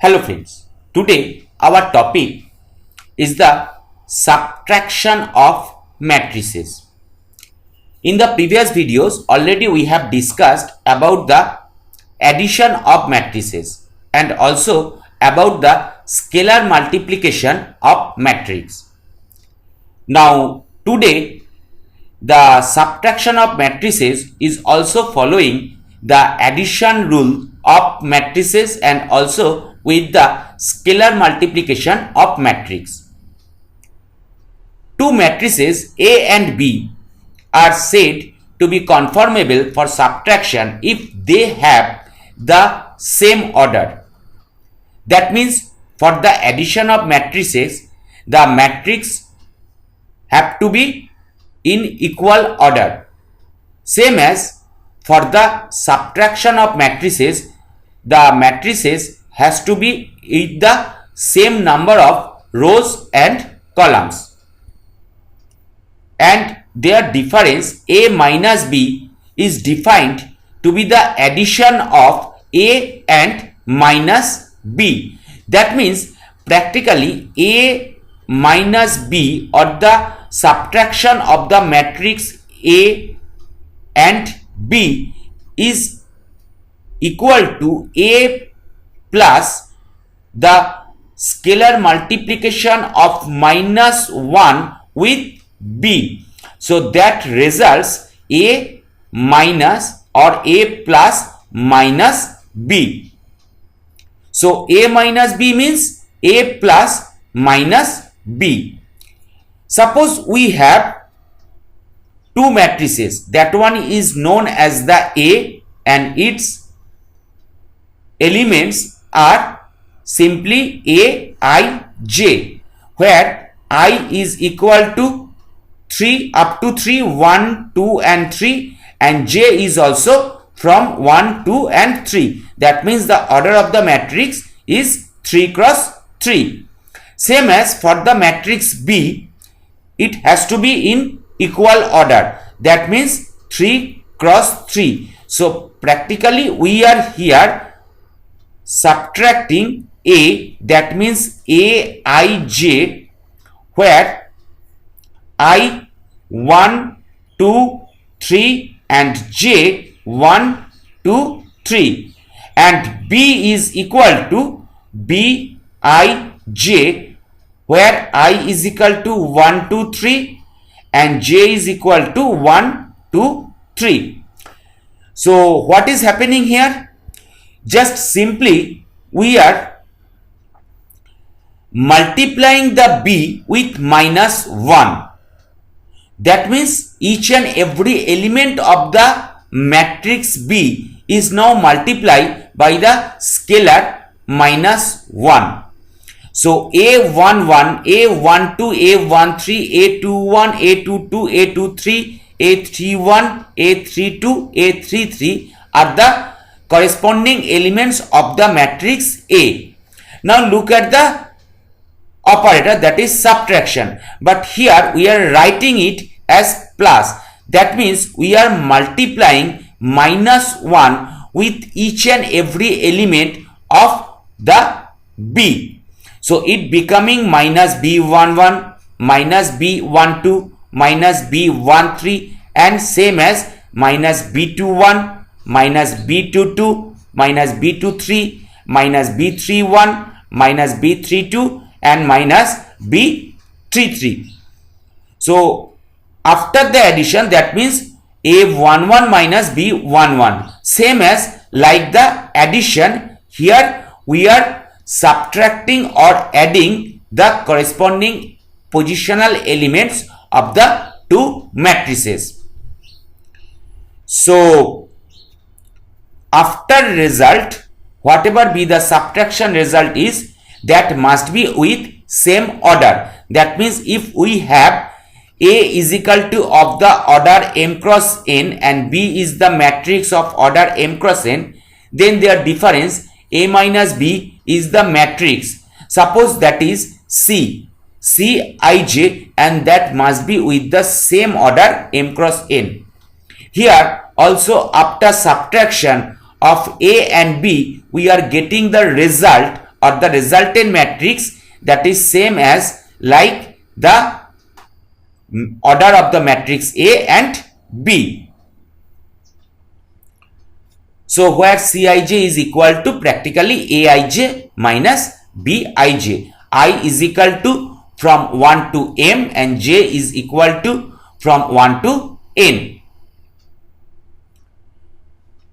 Hello friends, today our topic is the subtraction of matrices. In the previous videos already we have discussed about the addition of matrices and also about the scalar multiplication of matrix. Now today the subtraction of matrices is also following the addition rule of matrices and also with the scalar multiplication of matrix. Two matrices A and B are said to be conformable for subtraction if they have the same order. That means for the addition of matrices, the matrix have to be in equal order. Same as for the subtraction of matrices, the matrices has to be with the same number of rows and columns. And their difference A minus B is defined to be the addition of A and minus B. That means practically A minus B or the subtraction of the matrix A and B is equal to A plus the scalar multiplication of minus 1 with B. So that results A minus or A plus minus B. So A minus B means A plus minus B. Suppose we have two matrices. That one is known as the A and its elements are simply A, I, J, where I is equal to 3 up to 3, 1, 2 and 3, and J is also from 1, 2 and 3. That means the order of the matrix is 3 cross 3. Same as for the matrix B, it has to be in equal order. That means 3 cross 3. So practically we are here subtracting A, that means A, I, J, where I 1, 2, 3 and J 1, 2, 3, and B is equal to B, I, J, where I is equal to 1, 2, 3 and J is equal to 1, 2, 3. So what is happening here? Just simply we are multiplying the B with minus 1. That means each and every element of the matrix B is now multiplied by the scalar minus 1. So A11, A12, A13, A21, A22, A23, A31, A32, A33 are the corresponding elements of the matrix A. Now look at the operator, that is subtraction, but here we are writing it as plus. That means we are multiplying minus 1 with each and every element of the B. So it becoming minus B11, minus B12, minus B13 and same as minus B21, minus B22, minus B23, minus B31, minus B32 and minus B33. So after the addition, that means A11 minus B11. Same as like the addition, here we are subtracting or adding the corresponding positional elements of the two matrices. So after result, whatever be the subtraction result is, that must be with same order. That means if we have A is equal to of the order m cross n and B is the matrix of order m cross n, then their difference A minus B is the matrix. Suppose that is C, Cij, and that must be with the same order m cross n. Here also after subtraction of A and B, we are getting the result or the resultant matrix that is same as like the order of the matrix A and B. So where Cij is equal to practically Aij minus Bij. I is equal to from 1 to m and j is equal to from 1 to n.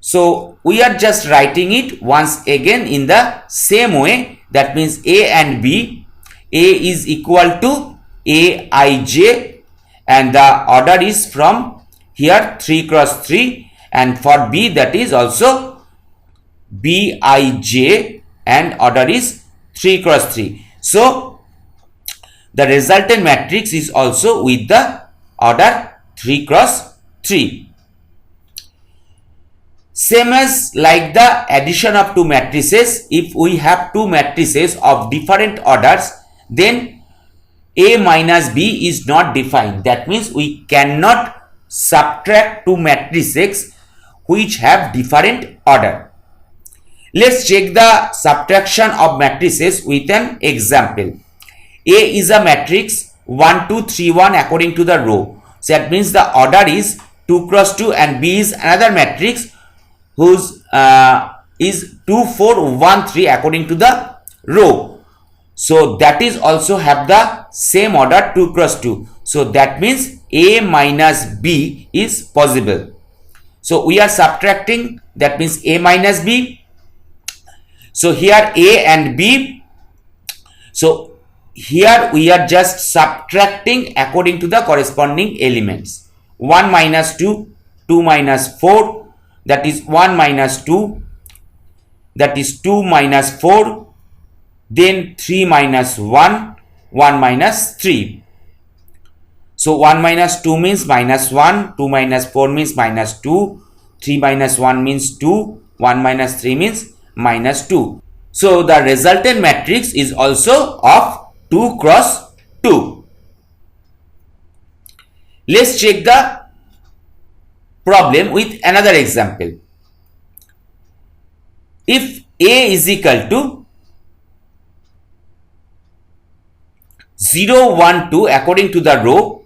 So we are just writing it once again in the same way. That means A and B. A is equal to Aij and the order is from here 3 cross 3, and for B that is also Bij and order is 3 cross 3. So the resultant matrix is also with the order 3 cross 3. Same as like the addition of two matrices. If we have two matrices of different orders, then A minus B is not defined. That means we cannot subtract two matrices which have different order. Let's check the subtraction of matrices with an example. A is a matrix 1 2 3 1 according to the row. So that means the order is 2 cross 2, and B is another matrix whose is 2 4 1 3 according to the row. So that is also have the same order 2 cross 2. So that means A minus B is possible. So we are subtracting, that means A minus B. So here A and B. So here we are just subtracting according to the corresponding elements. 1 minus 2, 2 minus 4, that is 1 minus 2, that is 2 minus 4, then 3 minus 1, 1 minus 3. So 1 minus 2 means minus 1, 2 minus 4 means minus 2, 3 minus 1 means 2, 1 minus 3 means minus 2. So the resultant matrix is also of 2 cross 2. Let's check the problem with another example. If A is equal to 0 1 2 according to the row,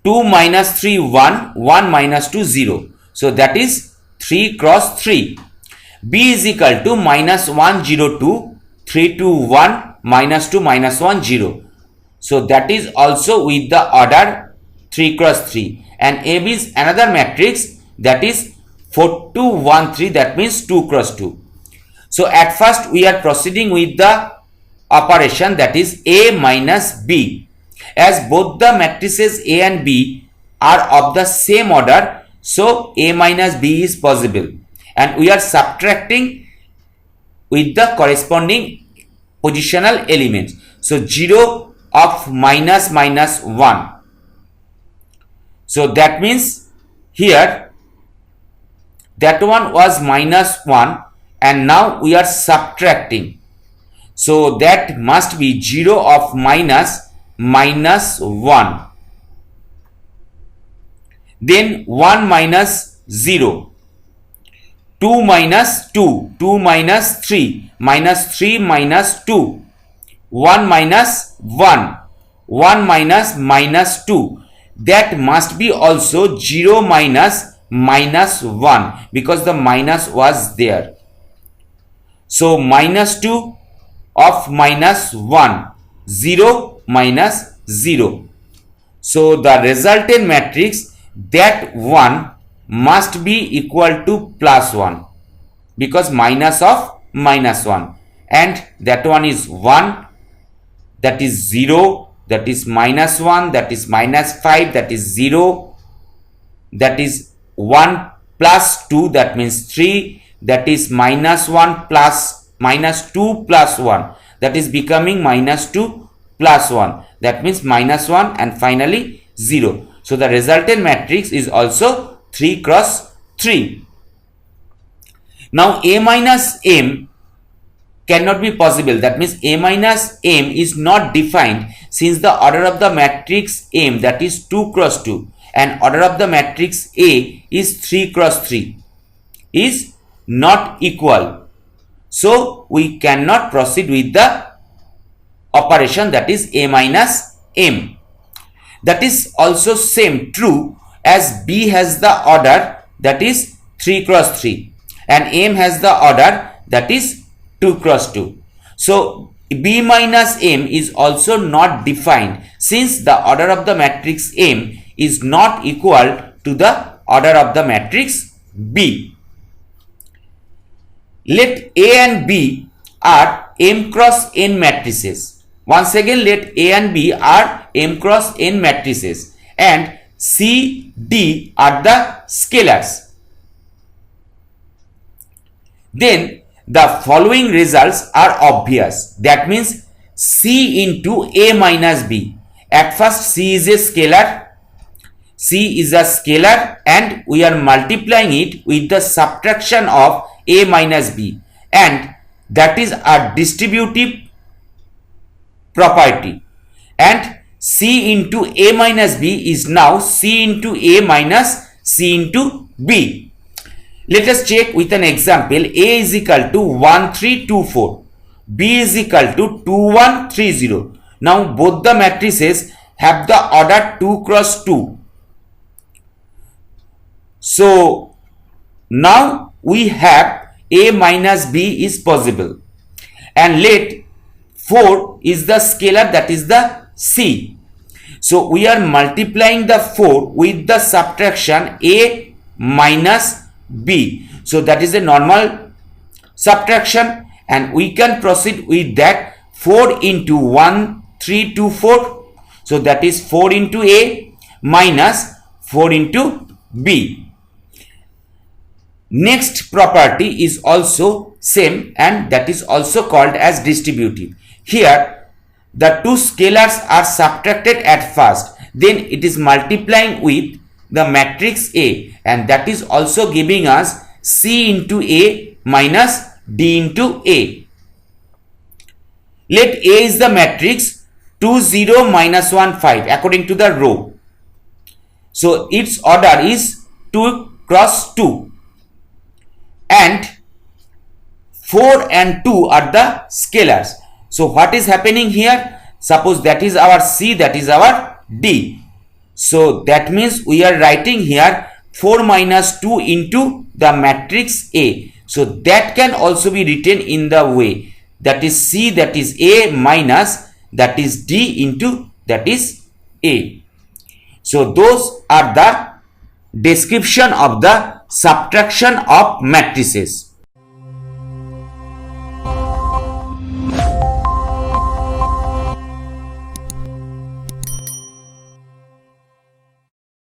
2 minus 3 1, 1 minus 2 0. So that is 3 cross 3. B is equal to minus 1 0 2, 3 2 1, minus 2 minus 1 0. So that is also with the order 3 cross 3, and AB is another matrix that is 4 2 1 3, that means 2 cross 2. So at first we are proceeding with the operation, that is A minus B. As both the matrices A and B are of the same order, so A minus B is possible, and we are subtracting with the corresponding positional elements. So 0 of minus minus 1. So that means here that one was minus 1, and now we are subtracting. So that must be 0 of minus minus 1. Then 1 minus 0. 2 minus 2. 2 minus 3. Minus 3 minus 2. 1 minus 1. 1 minus minus 2. That must be also 0 minus minus 1, because the minus was there. So minus 2 of minus 1, 0 minus 0. So the resultant matrix, that one must be equal to plus 1, because minus of minus 1, and that one is 1, that is 0, that is minus 1, that is minus 5, that is 0, that is 1 plus 2, that means 3, that is minus 1 plus minus 2 plus 1, that is becoming minus 2 plus 1, that means minus 1, and finally 0. So the resultant matrix is also 3 cross 3. Now A minus M cannot be possible. That means A minus M is not defined, since the order of the matrix M, that is 2 cross 2, and order of the matrix A is 3 cross 3, is not equal. So we cannot proceed with the operation, that is A minus M. That is also same true as B has the order, that is 3 cross 3, and M has the order, that is 2 cross 2. So B minus M is also not defined, since the order of the matrix M is not equal to the order of the matrix B. Let A and B are M cross N matrices. Once again, let A and B are M cross N matrices, and C, D are the scalars. Then the following results are obvious. That means C into A minus B. At first, C is a scalar. C is a scalar, and we are multiplying it with the subtraction of A minus B, and that is a distributive property. And C into A minus B is now C into A minus C into B. Let us check with an example. A is equal to 1324. B is equal to 2130. Now both the matrices have the order 2 cross 2. So now we have A minus B is possible. And let 4 is the scalar, that is the C. So we are multiplying the 4 with the subtraction A minus B. So that is a normal subtraction, and we can proceed with that. 4 into 1324. So that is 4 into A minus 4 into B. Next property is also same, and that is also called as distributive. Here the two scalars are subtracted at first, then it is multiplying with the matrix A, and that is also giving us C into A minus D into A. Let A is the matrix 2 0 minus 1 5 according to the row. So its order is 2 cross 2, and 4 and 2 are the scalars. So what is happening here? Suppose that is our C, that is our D. So that means we are writing here 4 minus 2 into the matrix A. So that can also be written in the way, that is C, that is A minus that is D into that is A. So those are the description of the subtraction of matrices.